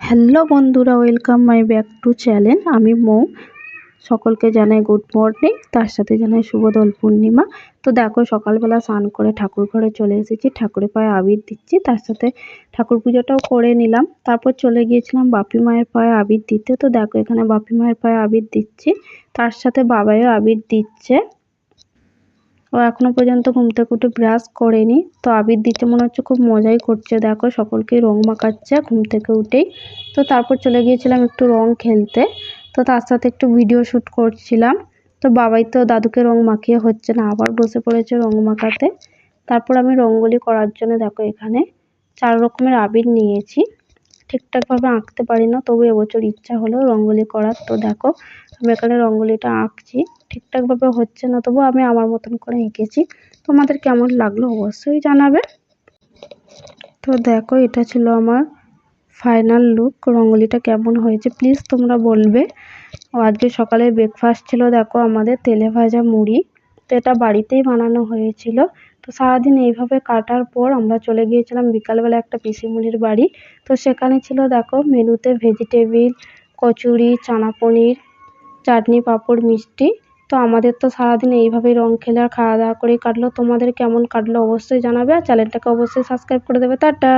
Hello বন্ধুরা, welcome my back to channel. আমি মৌ। সকলকে জানাই গুড মর্নিং, তার সাথে জানাই শুভ দোল পূর্ণিমা। তো দেখো, সকালবেলা স্নান করে ঠাকুর ঘরে চলে এসেছি, ঠাকুরের পায়ে আবির দিচ্ছি, তার সাথে ঠাকুর পুজোটাও করে নিলাম। তারপর চলে গিয়েছিলাম বাপি মায়ের পায়ে আবির দিতে। তো দেখো, এখানে বাপি মায়ের পায়ে আবির দিচ্ছি, তার সাথে বাবাইও আবির দিচ্ছে। ও এখনো পর্যন্ত ঘুম থেকে উঠে ব্রাশ করেনি, তো আবির দিতে মনে হচ্ছে খুব মজাই করছে। দেখো, সকলকে রং মাখাচ্ছে ঘুম থেকে উঠেই। তো তারপর চলে গিয়েছিলাম একটু রং খেলতে, তো তার সাথে একটু ভিডিও শ্যুট করছিলাম। তো বাবাই তো দাদুকে রং মাখিয়ে হচ্ছে না, আবার বসে পড়েছে রং মাখাতে। তারপর আমি রঙ্গোলি করার জন্য দেখো এখানে 4 রকমের আবির নিয়েছি। ঠিকঠাকভাবে আঁকতে পারি না, তবু এবছর ইচ্ছা হলো রঙ্গোলি করার। তো দেখো, আমি এখানে রঙ্গোলিটা আঁকছি, ঠিকঠাকভাবে হচ্ছে না, তবু আমি আমার মতন করে এঁকেছি। তোমাদের কেমন লাগলো অবশ্যই জানাবে। তো দেখো, এটা ছিল আমার ফাইনাল লুক। রঙ্গোলিটা কেমন হয়েছে প্লিজ তোমরা বলবে। আজকে সকালে ব্রেকফাস্ট ছিল দেখো আমাদের তেলে ভাজা মুড়ি। তো এটা বাড়িতেই বানানো হয়েছিল। তো সারাদিন এইভাবে কাটার পর আমরা চলে গিয়েছিলাম বিকালবেলা একটা পিসিমণির বাড়ি। তো সেখানে ছিল দেখো মেনুতে ভেজিটেবিল, কচুরি, চানা পনির, চাটনি, পাঁপড়, মিষ্টি। তো আমাদের তো সারাদিন এইভাবেই রং খেলে আর খাওয়া দাওয়া করেই কাটলো। তোমাদের কেমন কাটলো অবশ্যই জানাবে, আর চ্যানেলটাকে অবশ্যই সাবস্ক্রাইব করে দেবে। টাটা।